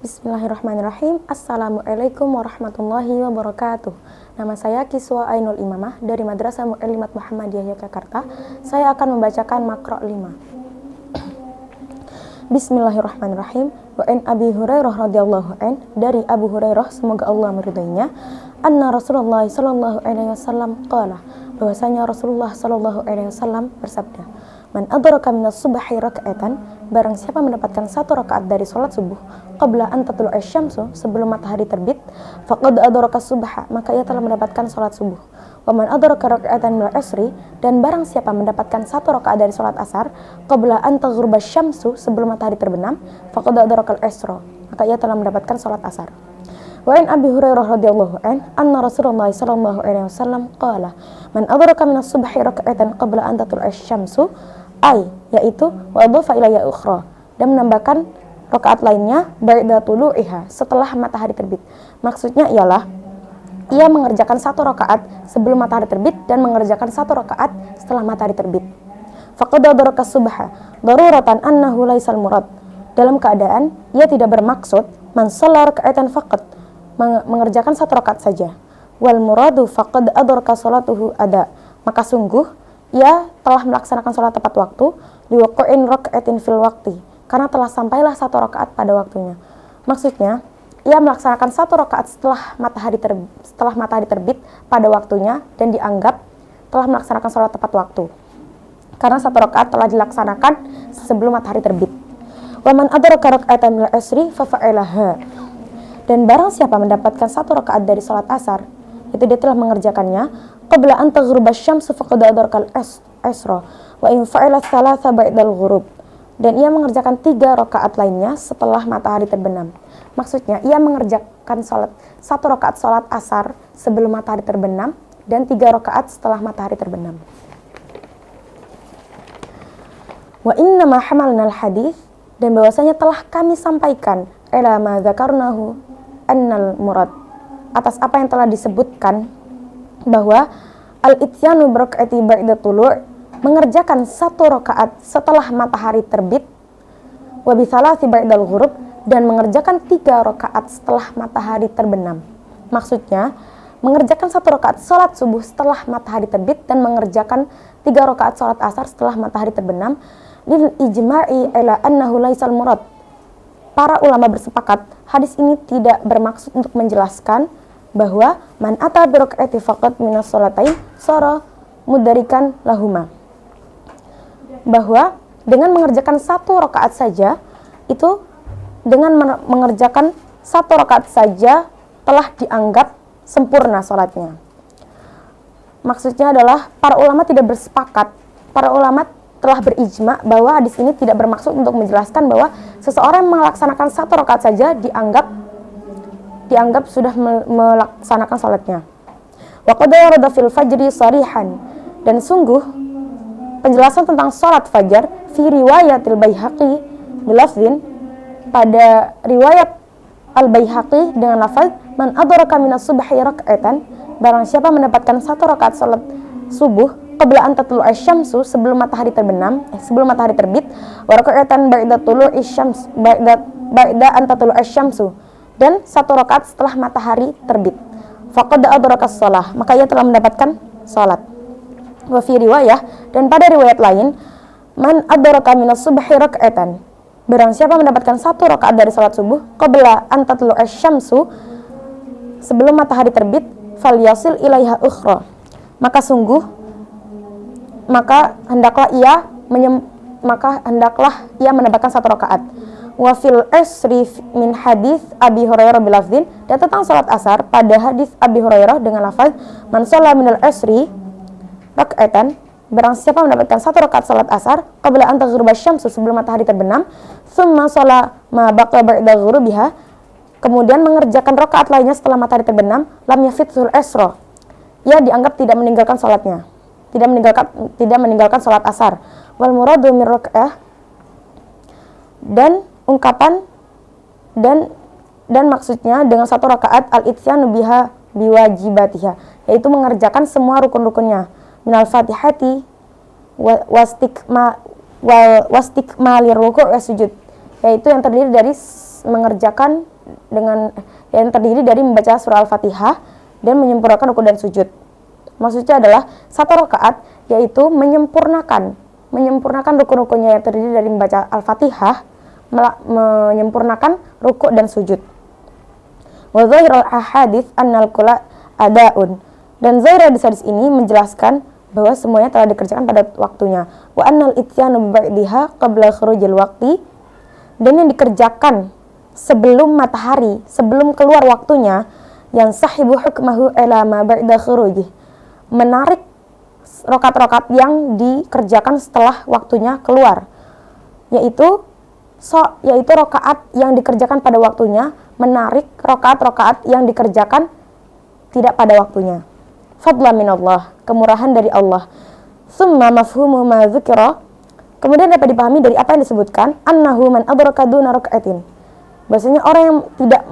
Bismillahirrahmanirrahim. Assalamualaikum warahmatullahi wabarakatuh. Nama saya Kiswa Ainul Imamah dari Madrasah Mu'allimat Muhammadiyah Yogyakarta. Saya akan membacakan Makro 5. Bismillahirrahmanirrahim. Wa an Abi Hurairah radhiyallahu an, dari Abu Hurairah semoga Allah meridainya, anna Rasulullah sallallahu alaihi wasallam qala, bahwasanya Rasulullah sallallahu alaihi wasallam bersabda, man adraka minas subhi raka'atan, barang siapa mendapatkan satu rakaat dari salat subuh qabla an tatlu'a syamsu, sebelum matahari terbit, faqad adraka subha, maka ia telah mendapatkan salat subuh. Wa man adraka raka'atan minal asri, dan barang siapa mendapatkan satu rakaat dari salat asar qabla an taghruba syamsu, sebelum matahari terbenam, faqad adrakal asra, maka ia telah mendapatkan salat asar. Wa an Abi Hurairah radhiyallahu an, anna Rasulullah sallallahu alaihi wasallam qala, man adraka minas subhi raka'atan qabla an tatlu'a syamsu, yaitu wa adhafa ilayya ukhra, dan menambahkan rakaat lainnya ba'da tulu'iha, setelah matahari terbit. Maksudnya ialah ia mengerjakan satu rakaat sebelum matahari terbit dan mengerjakan satu rakaat setelah matahari terbit. Faqad adraka subha daruratan annahu laisal murad, dalam keadaan ia tidak bermaksud man shalla raka'atan faqat, mengerjakan satu rakaat saja. Wal muradu faqad adraka salatuhu ada, maka sungguh ia telah melaksanakan salat tepat waktu, liwaqa'in raka'atin fil waqti, karena telah sampailah satu rakaat pada waktunya. Maksudnya ia melaksanakan satu rakaat setelah matahari terbit pada waktunya dan dianggap telah melaksanakan salat tepat waktu, karena satu rakaat telah dilaksanakan sebelum matahari terbit. Wa man adraka raka'atan minal asri fa fa'alaha, dan barang siapa mendapatkan satu rakaat dari salat asar, itu dia telah mengerjakannya qabla an taghruba syamsu faqad adrakal asra, wa in fa'ala thalatha ba'dal ghurub, dan ia mengerjakan 3 rakaat lainnya setelah matahari terbenam. Maksudnya ia mengerjakan satu rakaat salat asar sebelum matahari terbenam dan 3 rakaat setelah matahari terbenam. Wa inna ma hamalnal hadis, dan bahwasanya telah kami sampaikan ila ma dzakarnahu annal murad, atas apa yang telah disebutkan bahwa al-ityanu biraka'ati ba'da tulu', mengerjakan satu rakaat setelah matahari terbit, wa bi tsalasi ba'dal ghurub, dan mengerjakan 3 rakaat setelah matahari terbenam. Maksudnya mengerjakan satu rakaat salat subuh setelah matahari terbit dan mengerjakan 3 rakaat salat asar setelah matahari terbenam, lil ijma'i ila annahu laisal murad. Para ulama bersepakat hadis ini tidak bermaksud untuk menjelaskan bahwa man ata bi raka'ati faqat minas shalatain sara mudarikan lahuma, bahwa dengan mengerjakan satu rakaat saja, itu dengan mengerjakan satu rakaat saja telah dianggap sempurna salatnya. Maksudnya adalah para ulama tidak bersepakat, para ulama telah berijma bahwa hadis ini tidak bermaksud untuk menjelaskan bahwa seseorang melaksanakan satu rakaat saja dianggap sudah melaksanakan salatnya. Wa qad warada fil fajri sarihan, dan sungguh penjelasan tentang salat fajar fi riwayatil Baihaqi bilafzin, pada riwayat Al-Baihaqi dengan lafaz man adraka minas subhi raka'atan, barang siapa mendapatkan satu rakaat salat subuh qabla an tatlu'a syamsu, sebelum matahari terbit, wa raka'atan ba'da tulu'i syams ba'da an tatlu'a syamsu, dan satu rakaat setelah matahari terbit, faqad adrakas shalah, maka ia telah mendapatkan salat. Wa fi riwayah, dan pada riwayat lain, man adraka minas subhi raka'atan, barang siapa mendapatkan satu rakaat dari salat subuh qabla an tatlu'a syamsu, sebelum matahari terbit, falyasil ilaiha ukhra, maka hendaklah ia mendapatkan satu rakaat. Wa fil asri min hadis Abi Hurairah bilafzin, dan tentang salat asar pada hadis Abi Hurairah dengan lafaz man shalla minal asri raka'atan, barang siapa mendapatkan satu rakaat salat asar qabla an taghruba syamsu, sebelum matahari terbenam, tsumma shalla ma baqa ba'da ghurubiha, kemudian mengerjakan rakaat lainnya setelah matahari terbenam, lam yafithul asra, ia dianggap tidak meninggalkan salatnya, tidak meninggalkan salat asar. Wal muradu min raka'ah, dan ungkapan dan maksudnya dengan satu rakaat al-ityanu biha biwajibatiha, yaitu mengerjakan semua rukun-rukunnya, minal fatihati wastikmalir ruku' wa sujud, yaitu yang terdiri dari mengerjakan dengan yang terdiri dari membaca surah Al-Fatihah dan menyempurnakan rukuk dan sujud. Maksudnya adalah satu rakaat yaitu menyempurnakan rukun-rukunnya yang terdiri dari membaca Al-Fatihah, menyempurnakan rukuk dan sujud. Wa zahirul ahadits annal kula adaun. Dan zahir hadis ini menjelaskan bahwa semuanya telah dikerjakan pada waktunya. Wa annal ityanu ba'daha qabla khurujil waqti. Dan yang dikerjakan sebelum matahari, sebelum keluar waktunya, yang sahibu hukmahu ila ma ba'da khurujih, menarik rokat-rokat yang dikerjakan setelah waktunya keluar, yaitu rokaat yang dikerjakan pada waktunya menarik rokaat-rokaat yang dikerjakan tidak pada waktunya. Fadlan minallah, kemurahan dari Allah. Summa mafhumu ma dzukira, kemudian dapat dipahami dari apa yang disebutkan, annahu man adraka duna raka'atin, bahwasanya orang yang tidak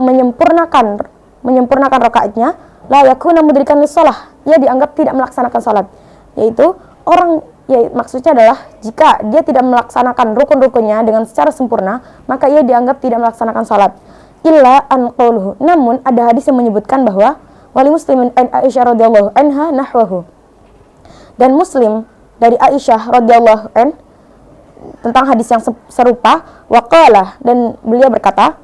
menyempurnakan rakaatnya, la yakuna mudrikan lis-shalah, ia dianggap tidak melaksanakan salat. Yaitu orang, maksudnya adalah jika dia tidak melaksanakan rukun-rukunnya dengan secara sempurna, maka ia dianggap tidak melaksanakan salat. Illa an qauluhu, namun ada hadis yang menyebutkan bahwa wali muslimin an Aisyah radhiyallahu anha nahwahu, dan Muslim dari Aisyah radhiyallahu an tentang hadis yang serupa, waqala, dan beliau berkata,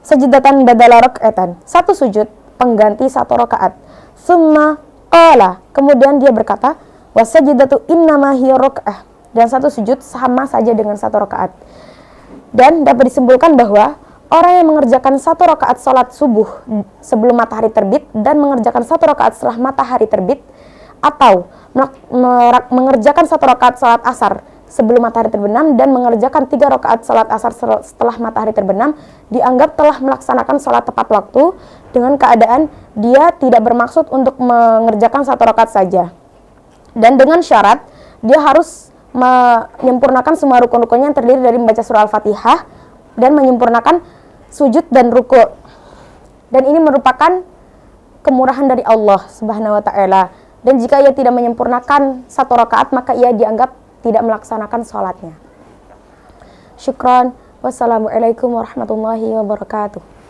sajdatan badala rak'atan, satu sujud pengganti satu rakaat. Summa qala, kemudian dia berkata, wasajdatu innama hiya rak'ah, dan satu sujud sama saja dengan satu rakaat. Dan dapat disimpulkan bahwa orang yang mengerjakan satu rakaat salat subuh sebelum matahari terbit dan mengerjakan satu rakaat setelah matahari terbit, atau mengerjakan satu rakaat salat asar sebelum matahari terbenam dan mengerjakan 3 rakaat salat asar setelah matahari terbenam, dianggap telah melaksanakan salat tepat waktu dengan keadaan dia tidak bermaksud untuk mengerjakan satu rakaat saja. Dan dengan syarat dia harus menyempurnakan semua rukun-rukunnya yang terdiri dari membaca surah Al-Fatihah dan menyempurnakan sujud dan ruku'. Dan ini merupakan kemurahan dari Allah Subhanahu wa taala. Dan jika ia tidak menyempurnakan satu rakaat, maka ia dianggap tidak melaksanakan sholatnya. Syukran. Wassalamualaikum warahmatullahi wabarakatuh.